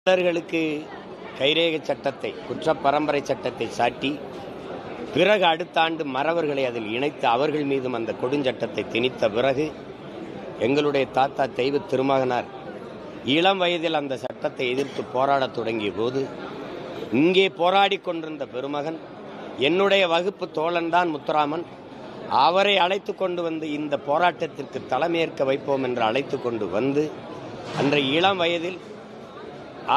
தமிழர்களுக்கு கைரேகை சட்டத்தை, குற்ற பரம்பரை சட்டத்தை சாட்டி பிறகு அடுத்த ஆண்டு மறவர்களை அதில் இணைத்து அவர்கள் மீதும் அந்த கொடுஞ்சட்டத்தை திணித்த பிறகு எங்களுடைய தாத்தா தெய்வ திருமகனார் இளம் வயதில் அந்த சட்டத்தை எதிர்த்து போராடத் தொடங்கிய போது இங்கே போராடி கொண்டிருந்த பெருமகன் என்னுடைய வகுப்பு தோழன்தான் முத்துராமன், அவரை அழைத்து கொண்டு வந்து இந்த போராட்டத்திற்கு தலைமையேற்க வைப்போம் என்று அழைத்து கொண்டு வந்து அன்றைய இளம் வயதில்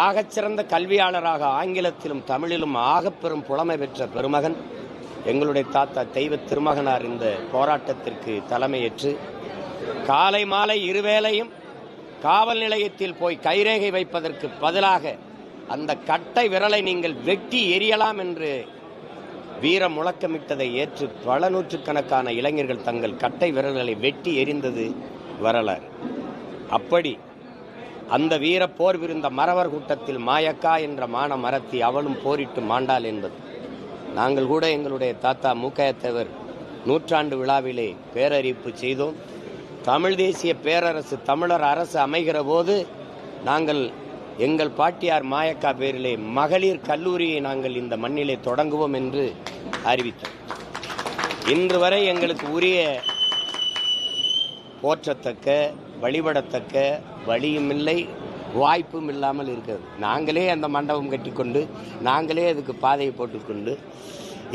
ஆகச்சிறந்த கல்வியாளராக ஆங்கிலத்திலும் தமிழிலும் ஆகப்பெரும் புலமை பெற்ற பெருமகன் எங்களுடைய தாத்தா தெய்வ திருமகனார் இந்த போராட்டத்திற்கு தலைமையேற்று காலை மாலை இருவேளையும் காவல் நிலையத்தில் போய் கைரேகை வைப்பதற்கு பதிலாக அந்த கட்டை விரலை நீங்கள் வெட்டி எரியலாம் என்று வீர முழக்கமிட்டதை ஏற்று பல நூற்றுக்கணக்கான இளைஞர்கள் தங்கள் கட்டை விரல்களை வெட்டி எரிந்தது வரலாறு. அப்படி அந்த வீர போர் விருந்த மறவர் கூட்டத்தில் மாயக்கா என்ற மான மரத்தி அவளும் போரிட்டு மாண்டாள் என்பது நாங்கள் கூட எங்களுடைய தாத்தா மூக்கையத்தேவர் நூற்றாண்டு விழாவிலே பேரறிவிப்பு செய்தோம். தமிழ் தேசிய பேரரசு தமிழர் அரசு அமைகிற போது நாங்கள் எங்கள் பாட்டியார் மாயக்கா பேரிலே மகளிர் கல்லூரியை நாங்கள் இந்த மண்ணிலே தொடங்குவோம் என்று அறிவித்தோம். இன்று வரை எங்களுக்கு உரிய போற்றத்தக்க வழிபடத்தக்க வழியும் இல்லை, வாய்ப்பும் இல்லாமல் இருக்கிறது. நாங்களே அந்த மண்டபம் கட்டிக்கொண்டு நாங்களே அதுக்கு பாதையை போட்டுக்கொண்டு,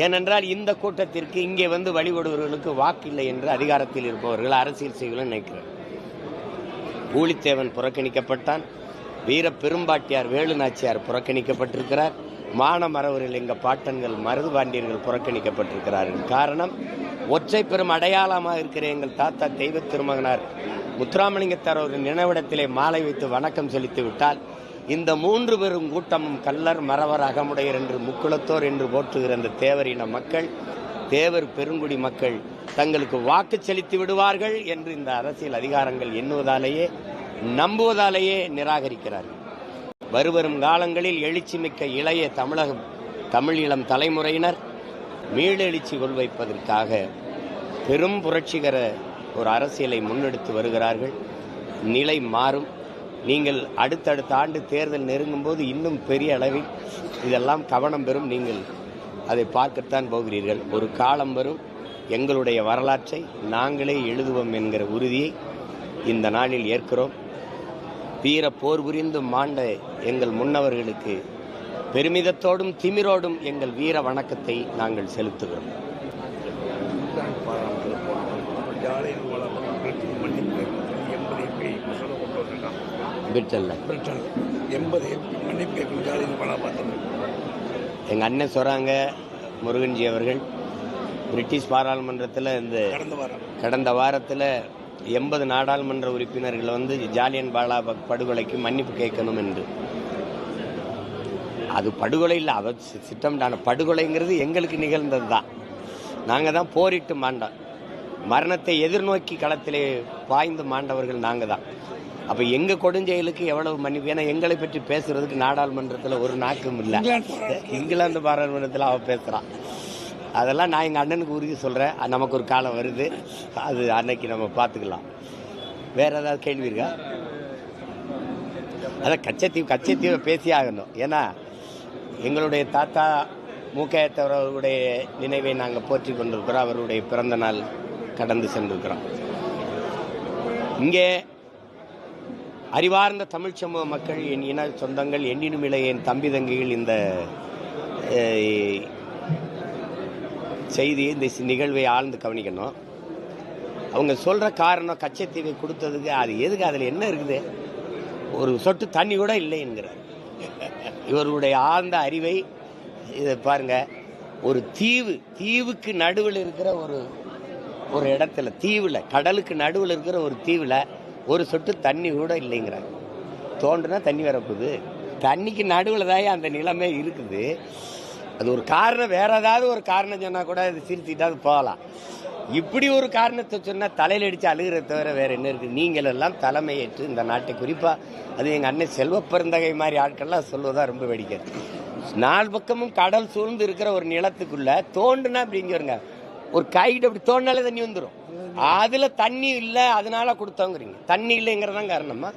ஏனென்றால் இந்த கூட்டத்திற்கு இங்கே வந்து வழிபடுபவர்களுக்கு வாக்கு இல்லை என்று அதிகாரத்தில் இருப்பவர்கள் அரசியல் செய்வர்கள் நினைக்கிறார். பூலித்தேவன் புறக்கணிக்கப்பட்டான், வீர பெரும்பாட்டியார் வேலு நாச்சியார் புறக்கணிக்கப்பட்டிருக்கிறார், மானமரவர்கள் எங்கள் பாட்டன்கள் மருதுபாண்டியர்கள் புறக்கணிக்கப்பட்டிருக்கிறார்கள். காரணம், ஒற்றை பெரும் அடையாளமாக இருக்கிற எங்கள் தாத்தா தெய்வ திருமகனார் முத்துராமலிங்கத்தார் ஒரு நினைவிடத்திலே மாலை வைத்து வணக்கம் செலுத்தி விட்டால் இந்த மூன்று பெரும் கூட்டமும் கல்லர் மறவர் அகமுடையர் என்று முக்குளத்தோர் என்று போற்றுகிற அந்த தேவரின மக்கள், தேவர் பெருங்குடி மக்கள் தங்களுக்கு வாக்கு செலுத்தி விடுவார்கள் என்று இந்த அரசியல் அதிகாரங்கள் எண்ணுவதாலேயே நம்புவதாலேயே நிராகரிக்கிறார்கள். வருவரும் காலங்களில் எழுச்சி மிக்க இளைய தமிழ் இளம் தலைமுறையினர் மீளெழுச்சி கொள்வைப்பதற்காக பெரும் புரட்சிகர ஒரு அரசியலை முன்னெடுத்து வருகிறார்கள். நிலை மாறும். நீங்கள் அடுத்தடுத்த ஆண்டு தேர்தல் நெருங்கும் போது இன்னும் பெரிய அளவில் இதெல்லாம் கவனம் பெறும். நீங்கள் அதை பார்க்கத்தான் போகிறீர்கள். ஒரு காலம் வரும், எங்களுடைய வரலாற்றை நாங்களே எழுதுவோம் என்கிற உறுதியை இந்த நாளில் ஏற்கிறோம். வீர போர் புரிந்து மாண்ட எங்கள் முன்னவர்களுக்கு பெருமிதத்தோடும் திமிரோடும் எங்கள் வீர வணக்கத்தை நாங்கள் செலுத்துகிறோம். எங்கள் அண்ணன் சொல்கிறாங்க, முருகன்ஜி அவர்கள் பிரிட்டிஷ் பாராளுமன்றத்தில் இந்த கடந்த வாரத்தில் 80 நாடாளுமன்ற உறுப்பினர்கள் வந்து ஜாலியன் வாலாபாக் படுகொலைக்கு மன்னிப்பு கேட்கணும் என்று. அது படுகொலை இல்லை, அவர் திட்டமிட்டான படுகொலைங்கிறது எங்களுக்கு நிகழ்ந்தது தான். நாங்கள் தான் போரிட்டு மாண்டோம். மரணத்தை எதிர்நோக்கி களத்திலே பாய்ந்து மாண்டவர்கள் நாங்கள் தான். அப்போ எங்கள் கொடுஞ்செயலுக்கு எவ்வளவு மன்னிப்பு? ஏன்னா எங்களை பற்றி பேசுறதுக்கு நாடாளுமன்றத்தில் ஒரு நாக்கும் இல்லை. இங்கிலாந்து பாராளுமன்றத்தில் அவள் பேசுகிறான். அதெல்லாம் நான் எங்கள் அண்ணனுக்கு உறுதி சொல்கிறேன். நமக்கு ஒரு காலம் வருது, அது அன்னைக்கு நம்ம பார்த்துக்கலாம். வேற ஏதாவது கேள்வி இருக்கா? அதான் கச்சத்தீவை பேசி ஆகணும். ஏன்னா எங்களுடைய தாத்தா மூக்கையத்தவர் அவருடைய நினைவை நாங்கள் போற்றி கொண்டிருக்கிறோம். அவருடைய பிறந்த நாள் கடந்து சென்றிருக்கிறோம். இங்கே அறிவார்ந்த தமிழ் சமூக மக்கள், என் இன சொந்தங்கள், எண்ணினும் இளைய என் தம்பி தங்கிகள் இந்த செய்தியை, இந்த நிகழ்வை ஆழ்ந்து கவனிக்கணும். அவங்க சொல்கிற காரணம் கச்சத்தீவை கொடுத்ததுக்கு அது எதுக்கு, அதில் என்ன இருக்குது? ஒரு சொட்டு தண்ணி கூட இல்லை என்கிறார். இவருடைய ஆழ்ந்த அறிவை இதை பாருங்க. ஒரு தீவுக்கு நடுவில் இருக்கிற ஒரு இடத்துல, தீவில் கடலுக்கு நடுவில் இருக்கிற ஒரு தீவில் ஒரு சொட்டு தண்ணி கூட இல்லைங்கிறாங்க. தோண்டுனா தண்ணி வரப்போகுது. தண்ணிக்கு நடுவில் தான் அந்த நிலைமை இருக்குது. அது ஒரு காரணம். வேற ஏதாவது ஒரு காரணம் சொன்னால் கூட அது சிரிச்சுட்டாது போகலாம். இப்படி ஒரு காரணத்தை சொன்னால் தலையில் அடித்து அழுகிறத தவிர வேறு என்ன இருக்குது? நீங்கள் எல்லாம் தலைமையேற்று இந்த நாட்டை, குறிப்பாக அது எங்கள் அண்ணன் செல்வ பெருந்தகை மாதிரி ஆட்கள்லாம் சொல்வதா ரொம்ப வேடிக்கை. 4 பக்கமும் கடல் சூழ்ந்து இருக்கிற ஒரு நிலத்துக்குள்ள தோண்டுனா அப்படிங்கிறங்க, ஒரு கைட்டு அப்படி தோண்டினாலே தண்ணி வந்துடும். அதில் தண்ணி இல்லை, அதனால கொடுத்தோங்கிறீங்க. தண்ணி இல்லைங்கிறதான் காரணமா?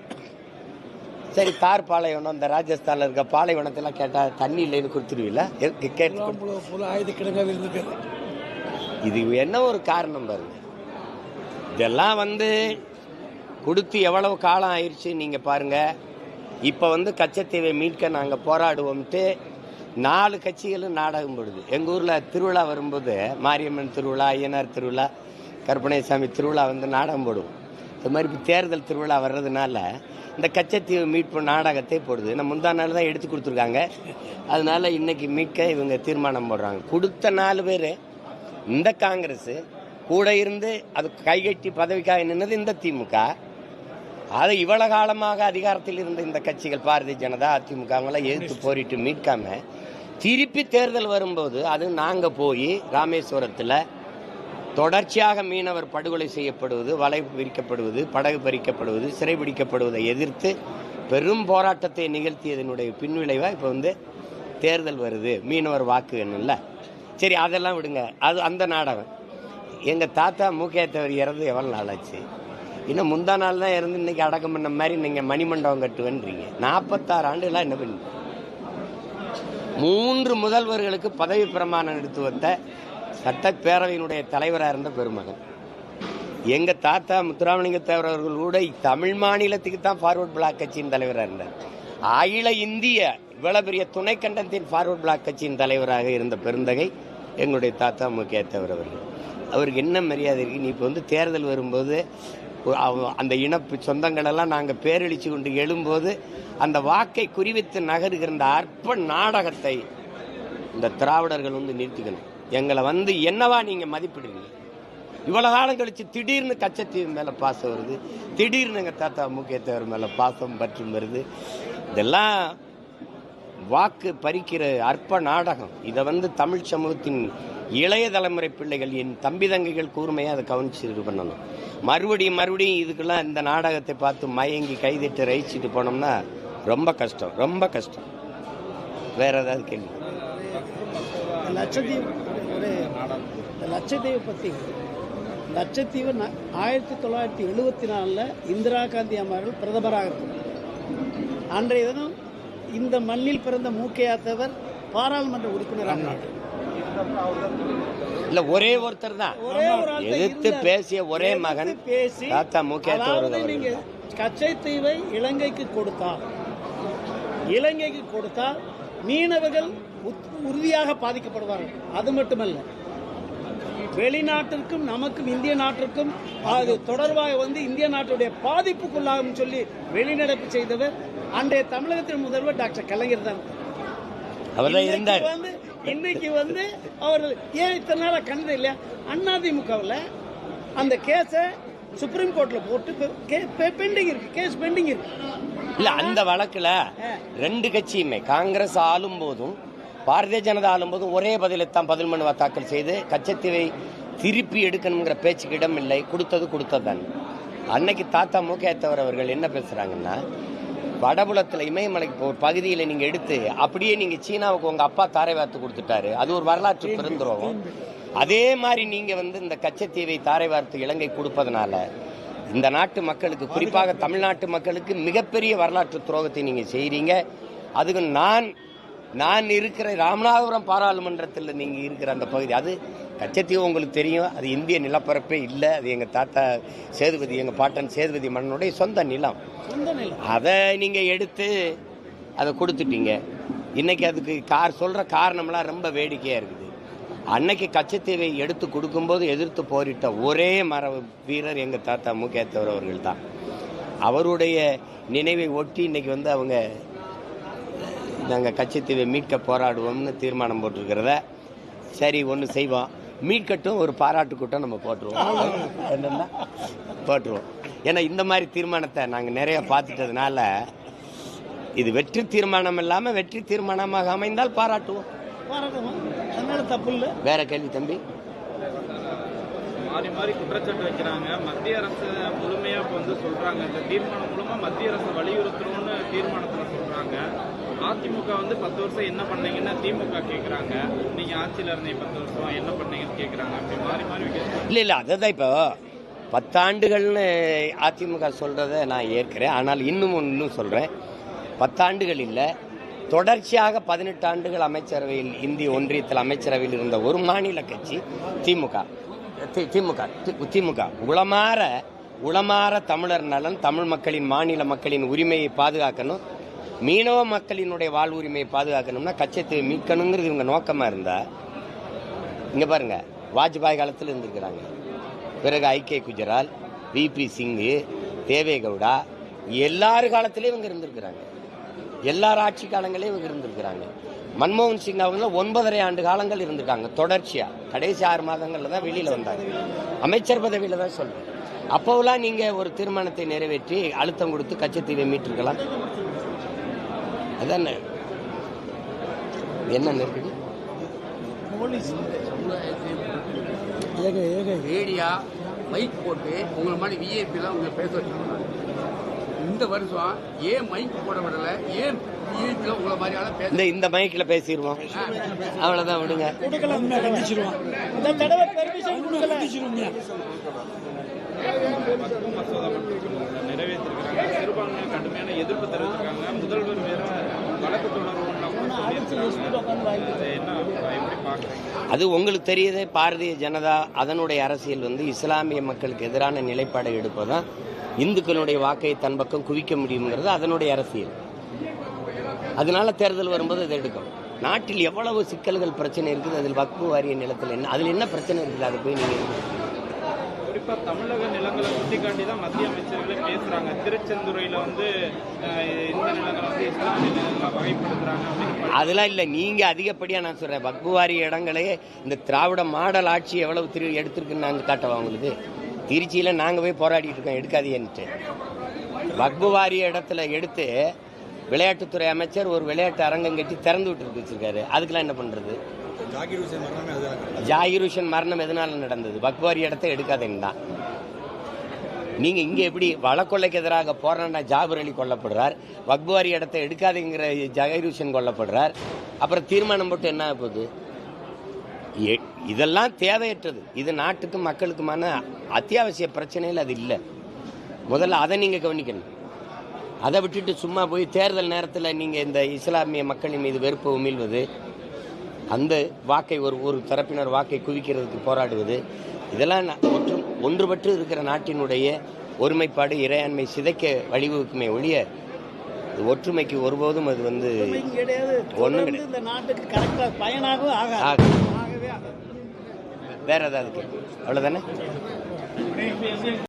சரி, தார் பாலைவனம் இந்த ராஜஸ்தானில் இருக்க பாலைவனத்தெல்லாம் கேட்டால் தண்ணி இல்லைன்னு கொடுத்துருவீங்களா? இது என்ன ஒரு காரணம் பாருங்க. இதெல்லாம் கொடுத்து எவ்வளவு காலம் ஆயிடுச்சு நீங்கள் பாருங்கள். இப்போ கச்சத்தீவை மீட்க நாங்கள் போராடுவோம்ட்டு 4 கட்சிகளும் நாடகம் போடுது. எங்கள் ஊரில் திருவிழா வரும்போது மாரியம்மன் திருவிழா, ஐயனார் திருவிழா, கருப்பணசாமி திருவிழா நாடகம் போடுவோம். இது மாதிரி இப்போ தேர்தல் திருவிழா வர்றதுனால இந்த கச்சத்தீவு மீட்பு நாடகத்தை போடுது. நம்ம முந்தா நாள் தான் எடுத்து கொடுத்துருக்காங்க. அதனால இன்னைக்கு மீட்க இவங்க தீர்மானம் போடுறாங்க. கொடுத்த 4 பேர் இந்த காங்கிரஸ் கூட இருந்து அது கைகட்டி பதவிக்காக நின்னது இந்த திமுக. அதை இவ்வளவு காலமாக அதிகாரத்தில் இருந்த இந்த கட்சிகள் பாரதிய ஜனதா, அதிமுக அவங்களாம் எதிர்த்து போரிட்டு மீட்காம திருப்பி தேர்தல் வரும்போது அது நாங்கள் போய் ராமேஸ்வரத்தில் தொடர்ச்சியாக மீனவர் படுகொலை செய்யப்படுவது, வலை விரிக்கப்படுவது, படகு பறிக்கப்படுவது, சிறைபிடிக்கப்படுவதை எதிர்த்து பெரும் போராட்டத்தை நிகழ்த்தியதனுடைய பின்விளைவாக இப்போ தேர்தல் வருது. மீனவர் வாக்கு வேணும்ல. சரி, அதெல்லாம் விடுங்க. அது அந்த நாடகம். எங்கள் தாத்தா மூக்கையத்தவர் இறந்து எவ்வளோ நாள் ஆச்சு? இன்னும் முந்தா நாள் தான் இறந்து இன்னைக்கு அடக்கம் பண்ண மாதிரி நீங்கள் மணிமண்டபம் கட்டுவேன்றீங்க. 46 ஆண்டுகளாக என்ன பண்ணி 3 முதல்வர்களுக்கு பதவி பிரமாணம் எடுத்து வந்த சட்டப்பேரவையினுடைய தலைவராக இருந்த பெருமகன் எங்கள் தாத்தா முத்துராமலிங்க தேவர் அவர்கள் கூட தமிழ் மாநிலத்துக்கு தான் ஃபார்வர்ட் பிளாக் கட்சியின் தலைவராக இருந்தார். அகில இந்திய இவ்வளவு பெரிய துணை கண்டத்தின் ஃபார்வர்ட் பிளாக் கட்சியின் தலைவராக இருந்த பெருந்தகை எங்களுடைய தாத்தா மூக்கையத்தவர் அவர்கள். அவருக்கு என்ன மரியாதை இருக்குது? நீ இப்போ தேர்தல் வரும்போது அந்த இனப்பு சொந்தங்களெல்லாம் நாங்கள் பேரெழிச்சு கொண்டு எழும்போது அந்த வாக்கை குறிவித்து நகருகிற இந்த அற்ப நாடகத்தை இந்த திராவிடர்கள் நிறுத்திக்கணும். எங்களை என்னவா நீங்கள் மதிப்பிடுவீங்க? இவ்வளவு காலம் கழிச்சு திடீர்னு கச்சத்தீவு மேலே பாசம் வருது, திடீர்னு எங்கள் தாத்தா மூக்கையத்தவர் மேலே பாசம் பற்றும் வருது. இதெல்லாம் வாக்கு பறிக்கிற அற்ப நாடகம். இதை தமிழ் சமூகத்தின் இளைய தலைமுறை பிள்ளைகள், என் தம்பி தங்கைகள் கூர்மையாக அதை கவனிச்சு இது பண்ணணும். மறுபடியும் இதுக்கெல்லாம் இந்த நாடகத்தை பார்த்து மயங்கி கைதிட்டு ரசிச்சுட்டு போனோம்னா ரொம்ப கஷ்டம், ரொம்ப கஷ்டம். வேற ஏதாவது கேள்வி? லட்சத்தீவு பற்றி லட்சத்தீவு 1974 இந்திரா காந்தி அம்மார்கள் பிரதமராக இருந்தார். அன்றைய தினம் இந்த மண்ணில் பிறந்த மூக்கையாத்தவர் பாராளுமன்ற உறுப்பினராக இல்ல, ஒரே ஒருத்தர் தான் எதிர்த்து பேசிய ஒரே மகன் பேசி தாத்தா மூக்கையாத்தவர். நீங்க கச்சத்தீவை இலங்கைக்கு கொடுத்தால் மீனவர்கள் உறுதியாக பாதிக்கப்படுவார்கள். அது மட்டுமல்ல, வெளிநாட்டிற்கும் நமக்கும் இந்திய நாட்டிற்கும் அது தொடர்பாக இந்திய நாட்டுடைய பாதிப்புக்குள்ளாகும் சொல்லி வெளிநடப்பு செய்தவர் அன்றைய தமிழகத்தின் முதல்வர் டாக்டர் கலைஞர் தான். இன்னைக்கு அவர்கள் ஏன் இத்தனை நாளா கண்டது இல்லையா? அதிமுகவில் அந்த கேஸை சுப்ரீம் கோர்ட்ல போட்டு பெண்டிங் இருக்கு, கேஸ் பெண்டிங் இருக்கு. இல்ல, அந்த வழக்குல 2 கட்சியுமே காங்கிரஸ் ஆளும் போதும் பாரதிய ஜனதா ஆளும் போதும் ஒரே பதிலைத்தான் பதில் மனுவா தாக்கல் செய்து கச்சத்தீவை திருப்பி எடுக்கணுங்கிற பேச்சுக்கு இடம் இல்லை. கொடுத்தது தான். அன்னைக்கு தாத்தா மூக்கையத்தவர் அவர்கள் என்ன பேசுறாங்கன்னா, வடபுலத்தில் இமயமலைக்கு பகுதியில் நீங்கள் எடுத்து அப்படியே நீங்கள் சீனாவுக்கு உங்கள் அப்பா தாரை வார்த்து கொடுத்துட்டாரு, அது ஒரு வரலாற்று பெருந்துரோகம். அதே மாதிரி நீங்கள் இந்த கச்சத்தீவை தாரை வார்த்து இலங்கை கொடுப்பதனால இந்த நாட்டு மக்களுக்கு, குறிப்பாக தமிழ்நாட்டு மக்களுக்கு மிகப்பெரிய வரலாற்று துரோகத்தை நீங்கள் செய்கிறீங்க. அதுக்கு நான் இருக்கிற ராமநாதபுரம் பாராளுமன்றத்தில் நீங்கள் இருக்கிற அந்த பகுதி, அது கச்சத்தீவு உங்களுக்கு தெரியும், அது இந்திய நிலப்பரப்பே இல்லை. அது எங்கள் தாத்தா சேதுபதி, எங்கள் பாட்டன் சேதுபதி மன்னனுடைய சொந்த நிலம். அதை நீங்கள் எடுத்து அதை கொடுத்துட்டீங்க. இன்னைக்கு அதுக்கு சொல்கிற காரணம்லாம் ரொம்ப வேடிக்கையாக இருக்குது. அன்னைக்கு கச்சத்தீவை எடுத்து கொடுக்கும்போது எதிர்த்து போரிட்ட ஒரே வீரர் எங்கள் தாத்தா மூக்கையத்தவர் அவர்கள் தான். அவருடைய நினைவை ஒட்டி இன்னைக்கு அவங்க நாங்கள் கச்சத்தீவை மீட்க போராடுவோம்னு தீர்மானம் போட்டிருக்கிறத சரி ஒன்று செய்வோம், மீட்கட்டும், ஒரு பாராட்டு கூட்டம் நம்ம போட்டுருவோம். என்னன்னா போட்டுருவோம். ஏன்னா இந்த மாதிரி தீர்மானத்தை நாங்கள் நிறைய பார்த்துட்டதுனால இது வெற்றி தீர்மானம் இல்லாமல் வெற்றி தீர்மானமாக அமைந்தால் பாராட்டுவோம். தப்பு இல்லை. வேற கேள்வி தம்பி? மாறி மாறி குற்றச்சாட்டு வைக்கிறாங்க. மத்திய அரசு முழுமையா சொல்றாங்க, இந்த தீர்மானம் மூலமா மத்திய அரசு வலியுறுத்தணும்னு தீர்மானத்துல சொல்றாங்க. அதிமுக 10 வருஷம் என்ன பண்ணீங்கன்னு திமுக கேட்குறாங்க. நீங்க ஆட்சியில் இருந்தீங்க 10 வருஷம் என்ன பண்ணீங்கன்னு கேட்குறாங்க. அப்படி மாறி மாறி இல்லை அதுதான் இப்போ 10 ஆண்டுகள்னு அதிமுக சொல்றதை நான் ஏற்கிறேன். ஆனால் இன்னும் சொல்றேன், 10 ஆண்டுகள் இல்லை, தொடர்ச்சியாக 18 ஆண்டுகள் அமைச்சரவையில், இந்திய ஒன்றியத்தில் அமைச்சரவையில் இருந்த ஒரு மாநில கட்சி திமுக. உளமாற தமிழர் நலன், தமிழ் மக்களின், மாநில மக்களின் உரிமையை பாதுகாக்கணும், மீனவ மக்களினுடைய வாழ்வுரிமையை பாதுகாக்கணும்னா கச்சத்தீவை மீட்கணுங்கிறது இவங்க நோக்கமாக இருந்தா, இங்கே பாருங்க, வாஜ்பாய் காலத்தில் இருந்திருக்கிறாங்க, பிறகு ஐகே குஜரால், விபி சிங்கு, தேவேகவுடா, எல்லார் காலத்திலையும் இவங்க இருந்திருக்கிறாங்க, எல்லார் ஆட்சி காலங்களையும் இவங்க இருந்திருக்கிறாங்க. மன்மோகன் சிங் அவங்க 9.5 ஆண்டு காலங்கள் இருந்திருக்காங்க தொடர்ச்சியா. கடைசி 6 மாதங்கள்ல தான் வெளியில வந்தாங்க, அமைச்சர் பதவியில தான் சொல்றேன். அப்போவெல்லாம் நீங்க ஒரு தீர்மானத்தை நிறைவேற்றி அழுத்தம் கொடுத்து கச்சத்தீவை மீட்டிருக்கலாம். அதான் என்ன நெருக்கடி? ரேடியா மைக் போட்டு உங்களை மாதிரி விஐபிலாம் உங்களை பேச வச்சுருக்காங்க. இந்த வருஷம் ஏன் மைக் போட விடல, ஏன் விஐபிலாம் உங்களை மாதிரியான பேச இந்த மைக்கில் பேசிடுவோம், அவ்வளோதான், விடுங்க. மசோதா நிறைவேற்றிருக்காங்க, சிறுபான்மையினர் கடுமையான எதிர்ப்பு தெரிவித்திருக்காங்க. முதல்வர் வேற வழக்கு தொடர்புலாம் கூட சொல்லியிருக்காங்க. என்ன எப்படி பார்க்குறீங்க? அது உங்களுக்கு தெரியுதே, பாரதிய ஜனதா அதனுடைய அரசியல் இஸ்லாமிய மக்களுக்கு எதிரான நிலைப்பாடை எடுப்பதான் இந்துக்களுடைய வாக்கை தன் பக்கம் குவிக்க முடியுங்கிறது அதனுடைய அரசியல். அதனால தேர்தல் வரும்போது அதை எடுக்கும். நாட்டில் எவ்வளவு சிக்கல்கள் பிரச்சனை இருக்குது, அதில் வக்ஃபு வாரிய நிலத்தில் என்ன, அதில் என்ன பிரச்சனை இருக்குது, அதை போய் நீங்கள் குறிப்பா தமிழக நிலங்களை சுட்டிக்காட்டி தான் மத்திய அமைச்சர்களே பேசுறாங்க. திருச்செந்துறையில இந்த நிலங்களை இஸ்லாமிய நிலங்களை வகைப்படுத்துறாங்க அப்படின்னு. அதெல்லாம் இல்லை, நீங்க அதிகப்படியா நான் சொல்றேன், வக்ஃபு வாரிய இடங்களே இந்த திராவிட மாடல் ஆட்சி எவ்வளவு எடுத்திருக்குன்னு நாங்கள் காட்டவா உங்களுக்கு? திருச்சியில நாங்க போய் போராடிட்டு இருக்கோம், எடுக்காதீன்ட்டு. வக்ஃபு வாரிய இடத்துல எடுத்து விளையாட்டுத்துறை அமைச்சர் ஒரு விளையாட்டு அரங்கம் கட்டி திறந்து விட்டு வச்சிருக்காரு. அதுக்கெல்லாம் என்ன பண்றது? ஜாகிர் ஹுசேன் மரணம் எதனால நடந்தது? வக்ஃபு வாரிய இடத்தை எடுக்காதேன்னு தான். நீங்க இங்க எப்படி வழக்கொள்ளைக்கு எதிராக போராடின ஜாபர் அலி கொல்லப்படுறார், வக்ஃபு வாரிய இடத்தை எடுக்காதேங்கிற ஜாகிர் ஹுசேன் கொல்லப்படுறார், அப்புறம் தீர்மானம் போட்டு என்ன போகுது? இதெல்லாம் தேவையற்றது. இது நாட்டுக்கும் மக்களுக்குமான அத்தியாவசிய பிரச்சனையில் அது இல்லை. முதல்ல அதை நீங்க கவனிக்கணும். அதை விட்டுட்டு சும்மா போய் தேர்தல் நேரத்தில் நீங்க இந்த இஸ்லாமிய மக்களின் மீது வெறுப்பு உமிழ்வது, அந்த வாக்கை ஒரு தரப்பினர் வாக்கை குவிக்கிறதுக்கு போராடுவது, இதெல்லாம் ஒன்றுபட்டு இருக்கிற நாட்டினுடைய ஒருமைப்பாடு, இறையாண்மை சிதைக்க வழிவகுக்குமே ஒழிய ஒற்றுமைக்கு ஒருபோதும் அது ஒன்றும் கிடையாது. இந்த நாட்டுக்கு கரெக்டாக பயனாகவும் ஆகாது. வேற ஏதாவது அவ்வளவுதானே.